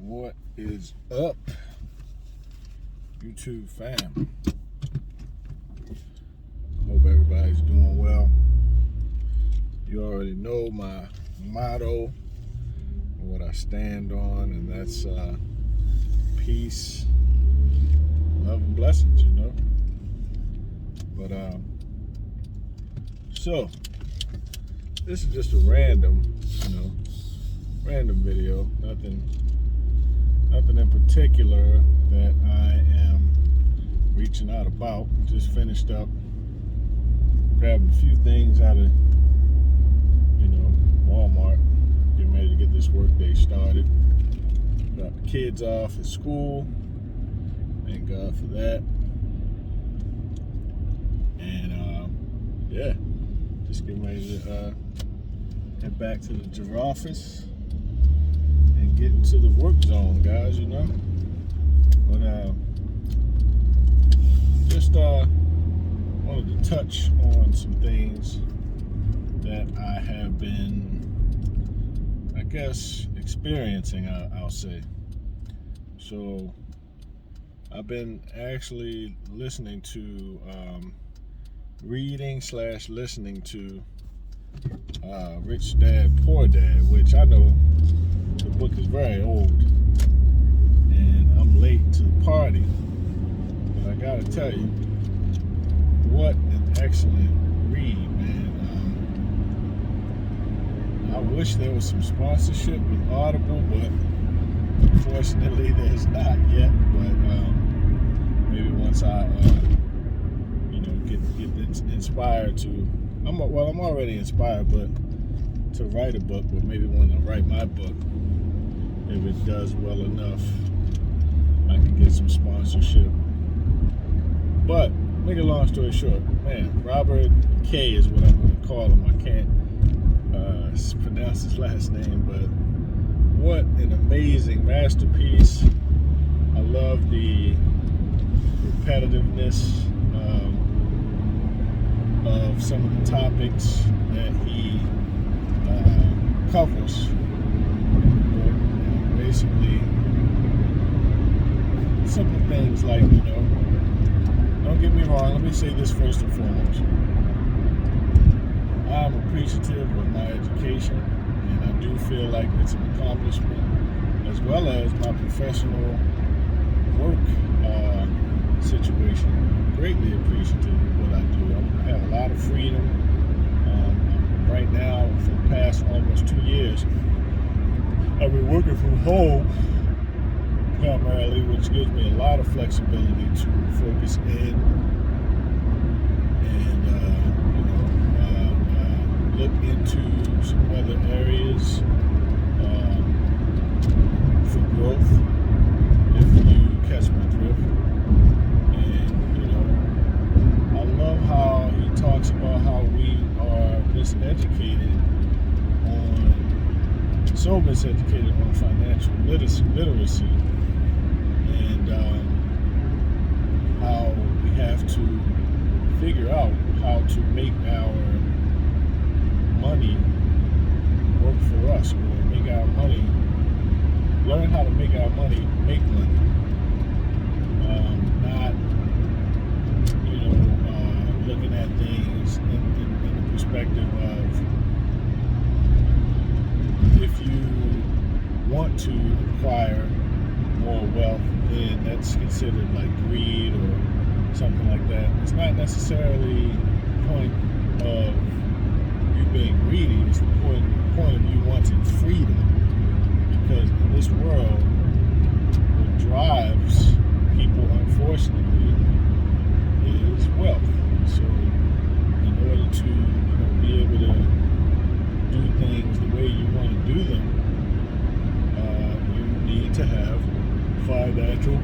What is up, YouTube fam? Hope everybody's doing well. You already know my motto, what I stand on, and that's peace, love, and blessings, But so this is just a random video. Nothing in particular that I am reaching out about. Just finished up grabbing a few things out of Walmart, getting ready to get this work day started. Got the kids off at school, thank God for that. And just getting ready to head back to the giraffe and get into the work zone, guys, But just wanted to touch on some things that I have been, experiencing, I'll say. So I've been actually listening to, reading/listening to Rich Dad, Poor Dad, which I know the book is very old and I'm late to the party, but I gotta tell you, what an excellent read, man. I wish there was some sponsorship with Audible, but unfortunately there's not yet. But maybe once I get inspired to, I'm already inspired, but to write a book, but maybe when I write my book, if it does well enough, I can get some sponsorship. But make a long story short, man, Robert K is what I'm going to call him. I can't pronounce his last name, but what an amazing masterpiece. I love the repetitiveness of some of the topics that he covers in the book. Basically, simple things like, don't get me wrong, let me say this first and foremost. I'm appreciative of my education, and I do feel like it's an accomplishment, as well as my professional work situation. I'm greatly appreciative of what I do. I have a lot of freedom. Right now, for the past almost 2 years, I've been working from home primarily, which gives me a lot of flexibility to focus in and look into some other areas for growth, if you catch my drift. And I love how he talks about how we are miseducated on financial literacy, and how we have to figure out how to make our money work for us, or make our money, learn how to make our money make money. Not looking at things in the perspective of, if you want to acquire more wealth, then that's considered like greed or something like that. It's not necessarily the point of you being greedy. It's the point of you wanting freedom, because in this world, what drives people, unfortunately, is wealth. So in order to be able to do things the way you want to do them, you need to have financial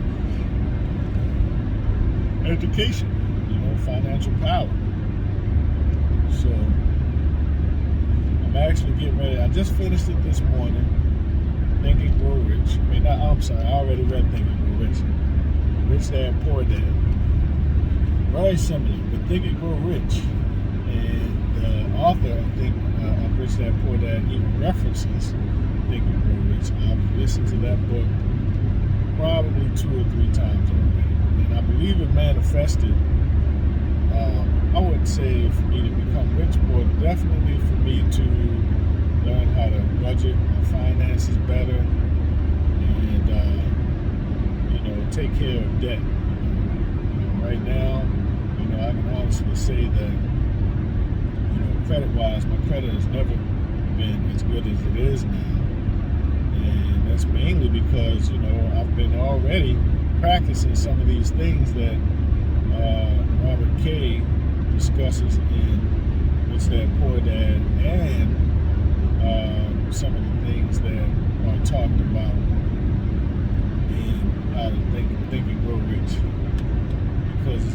education, financial power. So I'm actually getting ready. I just finished it this morning, Think and Grow Rich. I already read Think and Grow Rich. Rich Dad, Poor Dad. Very similar, but Think and Grow Rich. And the author, I think, of Rich Dad, Poor Dad even references Think and Grow Rich. I've listened to that book probably 2 or 3 times already, and I believe it manifested. I wouldn't say for me to become rich, but definitely for me to learn how to budget my finances better and take care of debt. Right now, I can honestly say that credit-wise, my credit has never been as good as it is now, and that's mainly because I've been already practicing some of these things that Robert K discusses in Rich Dad Poor Dad, and some of the things that are talked about in How to Think and Grow Rich. Because it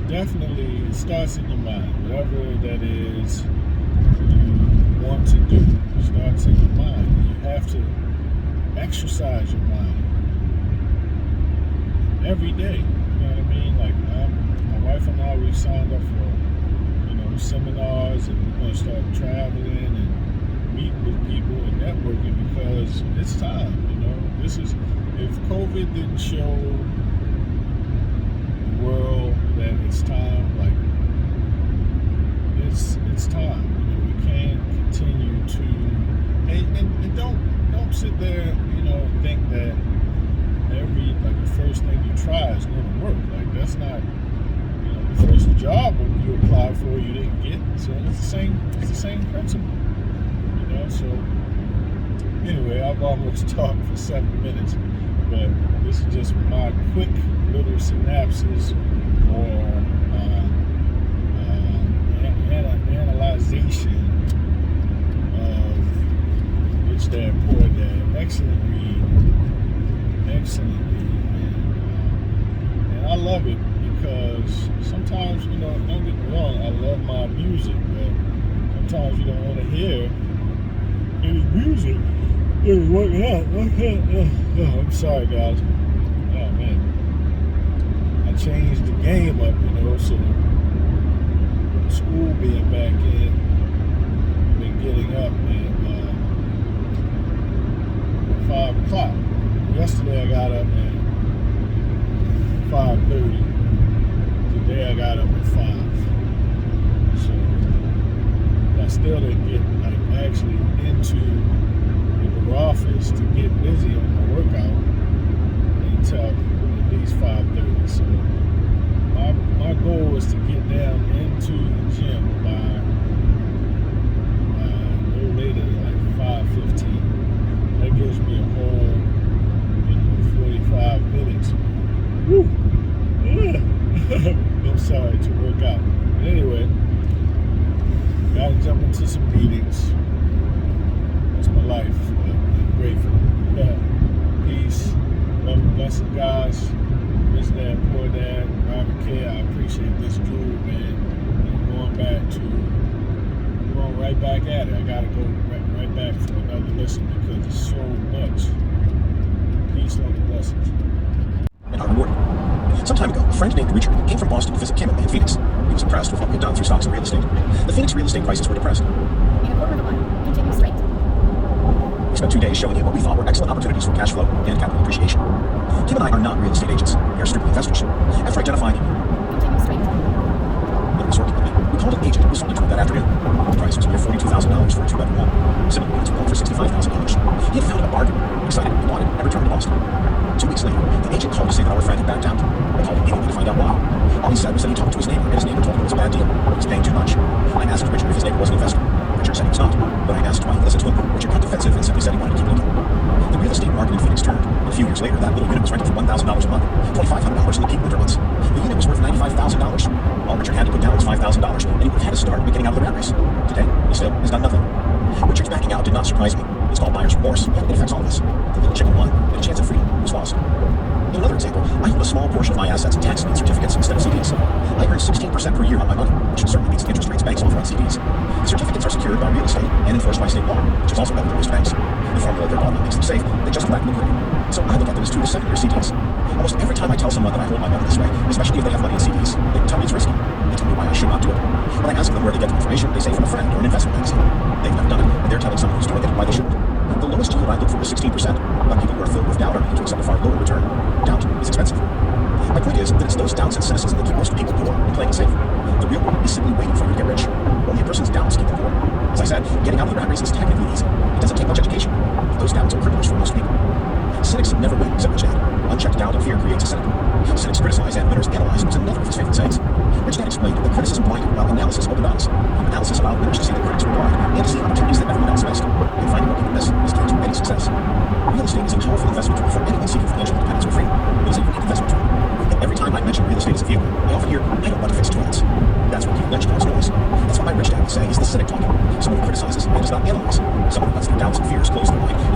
starts in your mind. Whatever that is you want to do starts in your mind. You have to exercise your mind every day. You know what I mean? Like my wife and I, we've signed up for seminars, and we're going to start traveling and meeting with people and networking because it's time. If COVID didn't show the world that it's time, like it's time. We can't continue to and don't sit there, and think that the first thing you try is going to work. Like that's not the first job you applied for you didn't get. So it's the same principle. So anyway, I've almost talked for 7 minutes, but this is just my quick little synopsis or analyzation of Rich Dad Poor Dad. Excellent read, and I love it because sometimes don't get me wrong, I love my music, but sometimes you don't want to hear any music. Working out. I'm sorry, guys. Oh man, I changed the game up, so school being back in, been getting up at 5 o'clock. Yesterday I got up at 5:30. Today I got up at 5. So I still didn't get actually into the office to get busy on my workout until at least 5:30. So my goal is to get down into the gym by no later than 5:15. That gives me a whole 45 minutes. Woo! I'm sorry, to work out. But anyway, gotta jump into some meetings. That's my life. I'm grateful. Peace. Love and blessings, guys. Rich Dad, Poor Dad, Robert K. I appreciate this groove, man. I'm going right back at it. I gotta go right back for another listen because it's so much. Peace, love, and blessings. And our reward. Some time ago, a friend named Richard came from Boston to visit Kim in Phoenix. He was impressed with what we had done through stocks and real estate. The Phoenix real estate prices were depressed. In a quarter of a mile, continue straight. We spent 2 days showing him what we thought were excellent opportunities for cash flow and capital appreciation. Kim and I are not real estate agents. We are strictly investors. After identifying Continue straight. it was working with me, we called an agent who sold it to him that afternoon. The price was near $42,000 for a 2-bedroom home. Similar units were going for $65,000. He had found a bargain, excited, he bought it, and returned to Boston. 2 weeks later, the agent called to say that our friend had backed out. I called immediately to find out why. All he said was that he talked to his neighbor, and his neighbor told him it was a bad deal. He was paying too much. I asked Richard if his neighbor was an investor. Richard said he was not. When I asked why he listened to him, Richard got defensive and simply said he wanted to keep looking. The real estate market in Phoenix turned. A few years later, that little unit was rented for $1,000 a month, $2,500 in the peak winter months. The unit was worth $95,000. All Richard had to put down was $5,000, and he would have had to start by getting out of the rat race. Today, he still has done nothing. Richard's backing out did not surprise me. It's called buyer's remorse. It affects all of us. The little chicken won, and a chance at freedom was lost. In another example, I hold a small portion of my assets in tax lien certificates instead of CDs. I earn 16% per year on my money, which certainly beats the interest rates banks offer on CDs. The certificates are secured by real estate and enforced by state law, which is also better than most banks. The formula they're bought on makes them safe, they just lack liquidity. So I look at them as 2 to 7 year CDs. Almost every time I tell someone that I hold my money this way, especially if they have money in CDs, they tell me it's risky. They tell me why I should not do it. When I ask them where they get the information, they say from a friend or an investment magazine. They've never done it, and they're telling someone who's doing it why they shouldn't. The lowest yield I look for is 16%, but people who are filled with doubt are willing to accept a far lower return. Doubt is expensive. My point is that it's those doubts and cynicism that keep most people poor and playing it safe. The real world is simply waiting for you to get rich. Only a person's doubts keep them poor. As I said, getting out of the rat race is technically easy. It doesn't take much education. But those doubts are cripplers for most people. Cynics never win, said Rich Dad. Unchecked doubt and fear creates a cynic. Cynics criticize and winners analyze was another of his favorite sayings. Rich Dad explained that criticism blinded while analysis opened eyes. Analysis allowed winners to see that critics were blind and to see opportunities that everyone else missed. And finding what people miss is key to any success. Real estate is a powerful investment tool for anyone seeking financial independence or freedom. It is a unique investment tool. And every time I mention real estate as a vehicle, I often hear, I don't want to fix toilets. That's what Peter Lynch calls noise. That's what my Rich Dad would say is the cynic talking. Someone who criticizes and does not analyze. Someone who lets their doubts and fears close their mind